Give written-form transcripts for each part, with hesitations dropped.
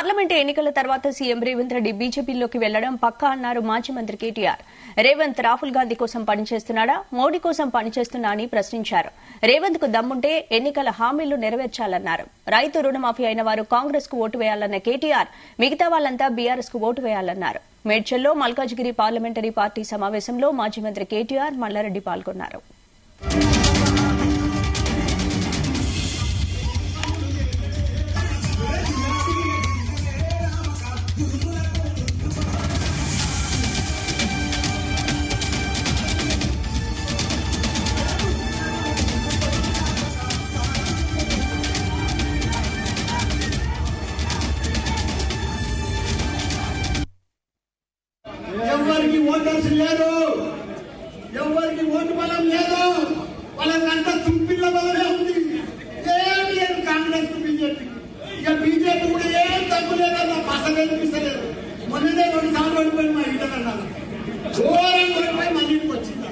Parliament ఎన్నికల తర్వాత CM Revanth Reddy బీజేపీలోకి వెళ్లడం పక్కా అన్నారు మాజీ మంత్రి కేటీఆర్. రేవంత్ రాహుల్ గాంధీ కోసం పనిచేస్తున్నాడా, మోడీ కోసం పనిచేస్తున్నా అని ప్రశ్నించారు. రేవంత్ కు దమ్ముంటే ఎన్నికల హామీలు నెరవేర్చాలన్నారు. రైతు రుణమాఫీ అయిన వారు కాంగ్రెస్ కు ఓటు వేయాలన్న కేటీఆర్ మిగతా వాళ్లంతా బీఆర్ఎస్ కు ఓటు వేయాలన్నారు. మేడ్చల్లో మల్కాజ్గిరి పార్లమెంటరీ పార్టీ సమావేశంలో మాజీ మంత్రి కేటీఆర్, మల్లారెడ్డి పాల్గొన్నారు. ఎవరికి ఓటర్స్ లేదు, ఎవరికి ఓటు బలం లేదు, వాళ్ళకంతా తుంపిల్ల బలమే ఉంది. ఏమి లేదు కాంగ్రెస్ కు బీజేపీ. ఇక బీజేపీ కూడా ఏం తగ్గులేదన్నా పసలు అనిపిస్తలేదు. మొన్ననే 2 సార్లు ఓడిపోయి మా ఇంటర్నన్నా ఘోరంగా ఓడిపోయి మళ్ళీ ఇంటికి వచ్చిందా.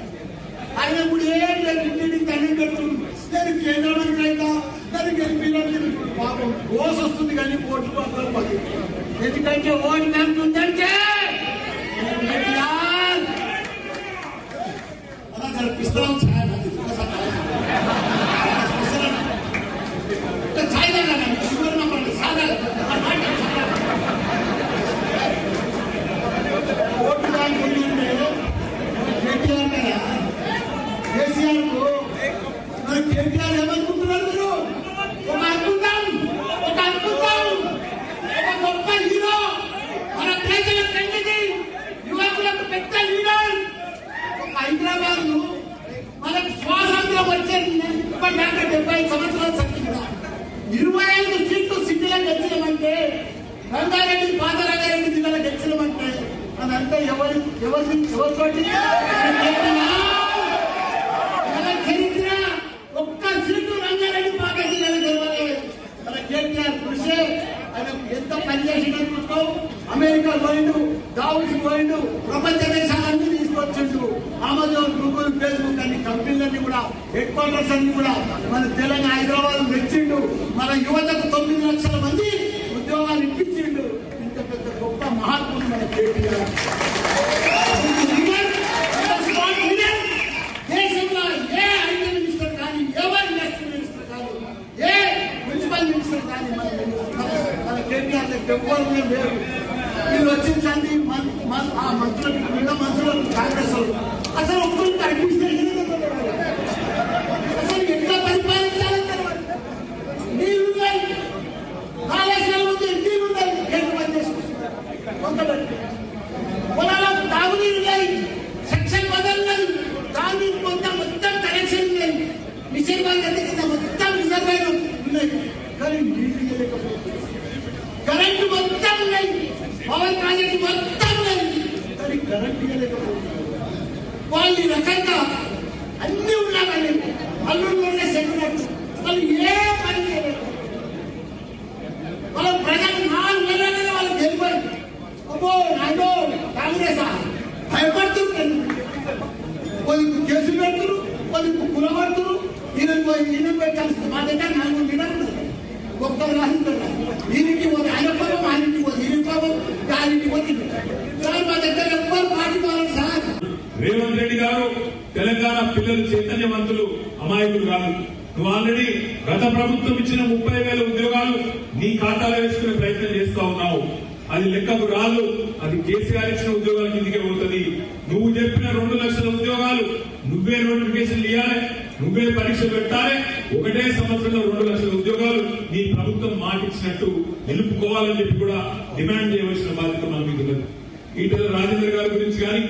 ఆయన కూడా ఏం లేదు, ఇంటికి తండ్రి పెడుతుంది. నేను కేంద్ర మంత్రి అయినా దానికి గెలిపిన పాపం కోస వస్తుంది కానీ ఓటు పక్కన పది. ఎందుకంటే ఓటు కనుకుందంటే కేటీఆర్ ఏమనుకుంటున్నారు మీరు? ఒక అద్భుతం, ఒక అద్భుతం, ఒక గొప్ప హీరో, మన ప్రజల కంటికి యువకులకు పెద్ద లీడర్. హైదరాబాద్ మనకు స్వాతంత్రం వచ్చేది 75 సంవత్సరాలు సత్యంగా 25 సీట్లు సిటీలో గెలిచడమంటే, రంగారెడ్డి పాత రంగారెడ్డి జిల్లాలో గెలిచడమంటే అదంతా ఎవరితోటి చరిత్ర. ఒక్క సీటు రంగారెడ్డి పాత జిల్లాలో గెలవలేదు. మన కేటీఆర్ కృషి, ఆయన ఎంత పనిచేసినట్టు అమెరికా పోయిండు, దావోస్ పోయిండు, ప్రపంచ దేశాలన్నీ తీసుకొచ్చిండు. అమెజాన్, గూగుల్, ఫేస్బుక్ అన్ని కంపెనీలన్నీ కూడా హెడ్ క్వార్టర్స్ అన్ని కూడా మన తెలంగాణ హైదరాబాద్ తెచ్చిండు. మన యువతకు 9 లక్షల మంది ఉద్యోగాలు ఇప్పించిండు. ఇంత పెద్ద గొప్ప మహాత్ముడు మన కేటీఆర్. దేశంలో ఏ ఐటీ మినిస్టర్ కానీ, ఎవరి ఇండస్ట్రీ మినిస్టర్ కానీ, ఏ మున్సిపల్ మినిస్టర్ కానీ మన కేటీఆర్ ఎవ్వరు లేరు. వీళ్ళు వచ్చిందండి ఆ మంత్రులు, మిగతా మంత్రులు కాంగ్రెస్ అసలు ఒక్కరు కనిపిస్తే అసలు ఎట్లా పరిపాలించాలంటే నీళ్ళు కాళేశ్వరం ఉంది, నీళ్ళు ఉన్నాయి, గేట్లు బంద్ చేసుకుంటున్నారు. పొలాల తాగునీరు ఉన్నాయి, సెక్షన్ వదలలేదు, తాగునీరు మొత్తం కనెక్షన్ ఉన్నాయి, రిజర్వాయర్ కింద మొత్తం రిజర్వాయర్ ఉన్నాయి. కానీ నీళ్ళు లేకపోతే కరెంటు మొత్తం ఉన్నాయి, పవర్ ప్రాజెక్టు మొత్తం ఉన్నాయి, కానీ కరెంటు లేకపోతే వాళ్ళు ఈ రకంగా అన్ని ఉన్నామని అల్లుళ్ళనే చెప్పినట్టు వాళ్ళు ఏ పని చేయలేదు. వాళ్ళ ప్రజలు 4 నెలలుగా వాళ్ళు గెలిపారు. అబ్బో నాయో కాంగ్రెస్ భయపడుతుంది. వాళ్ళకు కేసులు పెడుతున్నారు, వాళ్ళకు కులబడుతున్నారు. ఈయన పెట్టాల్సింది మా దగ్గర 4 నెలలు ఒక్కరు రాసింటారు. ఈయనకి పోతే ఆయన కోపం, ఆయనకి పోతే ఈయన కోపం, ఆయనకి పోతుంది సార్. మా దగ్గర ఎవ్వరు పాటిపోవాలి సార్. రేవంత్ రెడ్డి గారు తెలంగాణ పిల్లలు చైతన్యవంతులు, అమాయకులు కాదు. నువ్వు ఆల్రెడీ గత ప్రభుత్వం ఇచ్చిన 30,000 ఉద్యోగాలు నీ ఖాతాలో వేసుకునే ప్రయత్నం చేస్తా ఉన్నావు. అది లెక్కకు రాదు. అది కేసీఆర్ ఇచ్చిన ఉద్యోగాల కిందకే పోతుంది. నువ్వు చెప్పిన 2 లక్షల ఉద్యోగాలు నువ్వే నోటిఫికేషన్ ఇవ్వాలి, నువ్వే పరీక్షలు పెట్టాలి. ఒకటే సంవత్సరంలో 2 లక్షల ఉద్యోగాలు నీ ప్రభుత్వం మాటిచ్చినట్టు నిలుపుకోవాలని చెప్పి కూడా డిమాండ్ చేయవలసిన బాధ్యత మన మీద ఉన్నది. ఈటల రాజేందర్ గారి గురించి కానీ,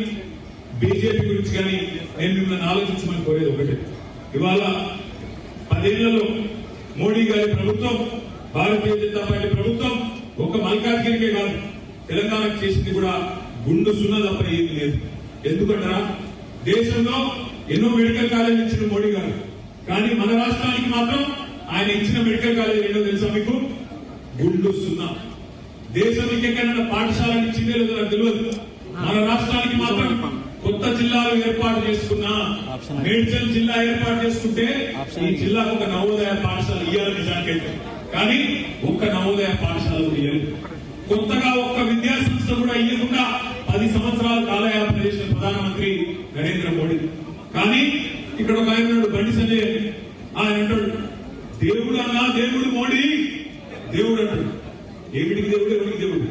బీజేపీ గురించి కానీ నేను మిమ్మల్ని ఆలోచించమని కోరేది ఒకటే. ఇవాళ 10 ఏళ్లలో మోడీ గారి ప్రభుత్వం, భారతీయ జనతా పార్టీ ప్రభుత్వం ఒక మల్కాజ్గిరికే కాదు తెలంగాణకు చేసింది కూడా గుండు సున్నా తప్ప ఏది లేదు. ఎందుకంటారా, దేశంలో ఎన్నో మెడికల్ కాలేజీలు ఇచ్చిన మోడీ గారు, కానీ మన రాష్ట్రానికి మాత్రం ఆయన ఇచ్చిన మెడికల్ కాలేజీ ఏంటో తెలుసా మీకు? గుండు సున్నా. దేశం ఇంకెక్కడైనా పాఠశాలను ఇచ్చిందే లేదో నాకు తెలియదు. మన రాష్ట్రానికి మాత్రం కొత్త జిల్లాలు ఏర్పాటు చేసుకున్నా, మేడ్చల్ జిల్లా ఏర్పాటు చేసుకుంటే ఈ జిల్లాకు ఒక నవోదయ పాఠశాల ఇయ్యాలి నిజానికైతే, కానీ ఒక్క నవోదయ పాఠశాల ఇయ్యాలి. కొత్తగా ఒక్క విద్యా సంస్థ కూడా ఇవ్వకుండా 10 సంవత్సరాలు కాలయాపన చేసిన ప్రధానమంత్రి నరేంద్ర మోడీ. కానీ ఇక్కడ ఒక ఆయన బండి సంజయ్, ఆయన అంటాడు దేవుడు అన్నా దేవుడు మోడీ, దేవుడు అంటాడు. ఏమిటికి దేవుడు, ఎవరికి దేవుడు,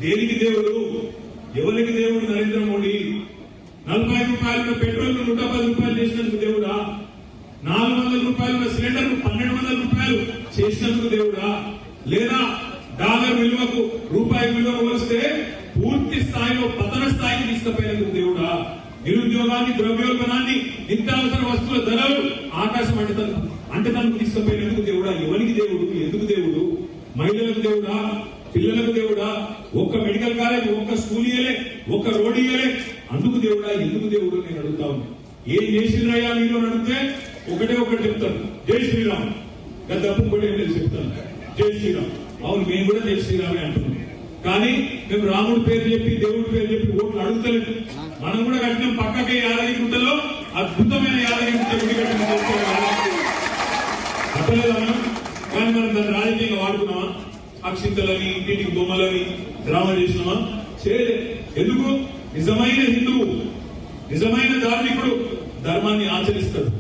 దేనికి దేవుడు, ఎవరికి దేవుడు? నరేంద్ర మోడీ 40 రూపాయల పెట్రోల్ 110 రూపాయలు చేసినందుకు దేవుడా? 400 రూపాయల సిలిండర్ 1200 రూపాయలు చేసినందుకు దేవుడా? లేదా డాలర్ విలువకు రూపాయి విలువ వస్తే పూర్తి స్థాయిలో పతన స్థాయికి తీసుకుపోయినందుకు దేవుడా? నిరుద్యోగాన్ని, ద్రవ్యోల్బణాన్ని, నిత్యావసర వస్తువుల ధరలు ఆకాశం అంటే తనకు తీసుకుపోయినందుకు దేవుడా? ఎవరికి దేవుడు, ఎందుకు దేవుడు? మహిళలకు దేవుడా, పిల్లలకు దేవుడా? ఒక్క మెడికల్ కాలేజ్, ఒక్క స్కూల్ ఇయ్యలే, ఒక్క రోడ్ ఇయ్యలే, అందుకు దేవుడా, ఎందుకు దేవుడు? నేను అడుగుతా ఉన్నా. ఏం చేసిండ్రయ్యా మీరు అని అడిగితే ఒకటే ఒకటి చెప్తాను, జై శ్రీరామ్. తప్పు కూడా ఏం లేదు, చెప్తాను జై శ్రీరామ్. అవును, మేము కూడా జై శ్రీరామే అంటున్నాం. కానీ మేము రాముడి పేరు చెప్పి, దేవుడి పేరు చెప్పి ఓట్లు అడుగుతలేదు. మనం కూడా కట్టిన పక్కకే యాదగిరిగుట్టలో అద్భుతమైన యాదగిరిగుట్ట గుడి కట్టిన అట్టలేదా మనం? కానీ మనం దాన్ని రాజకీయంగా వాడుకున్నామా? అక్షింతలని, ఇంటికి బొమ్మలని డ్రామా చేసినామా? చేయలే. ఎందుకు? నిజమైన హిందువు, నిజమైన ధార్మికుడు ధర్మాన్ని ఆచరిస్తాడు.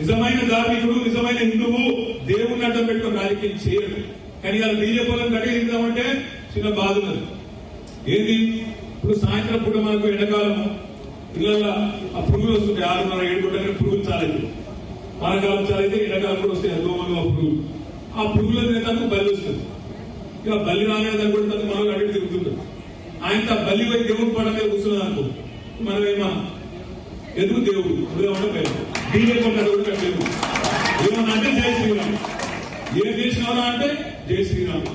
నిజమైన ధార్మికుడు, నిజమైన హిందువు దేవుడిని అడ్డం పెట్టుకుని రాజకీయం చేయరు. కానీ ఇలా బీజేపీ వాళ్ళని కట్టేద్దామంటే చిన్న బాధ ఉన్నది. ఏంది? ఇప్పుడు సాయంత్రం పూట మనకు ఎండాకాలము పిల్లల ఆ పురుగులు వస్తుంటాయి, 6:30 7 గంటలకు పురుగులు చాలైతే, వానకాలం చాలైతే ఎండాకాలం కూడా వస్తాయి దోమలు, ఆ పురుగులు. ఆ పురుగుల తనకు బలి వస్తుంది. ఇక బలి రాలేదని కూడా తనకు మనకు అడిగి తిరుగుతుంటారు. ఆయన బలి పోయి దేవుడు పడ మీద కూర్చున్నది అనుకో, మనమేమా ఎందుకు దేవుడు బీజేపీ దేవుడు కట్టలేదు. ఏమన్నా అంటే జై శ్రీరామ్. ఏం చేసినారా అంటే జై శ్రీరామ్.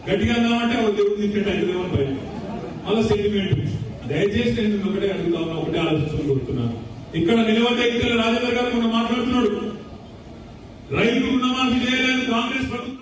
గట్టిగా అన్నామంటే దేవుడు తింటే అయితే భయం, మళ్ళా సెంటిమెంట్. దయచేసి నేను ఒకటే అడుగుతా ఉన్నా, ఒకటే ఆలోచించుకుని కోరుతున్నాను. ఇక్కడ నిలబడ్డ ఇక్కడ రాజేంద్ర గారు మనం మాట్లాడుతున్నాడు, రైతు రుణమాఫీ చేయలేదు కాంగ్రెస్ ప్రభుత్వం.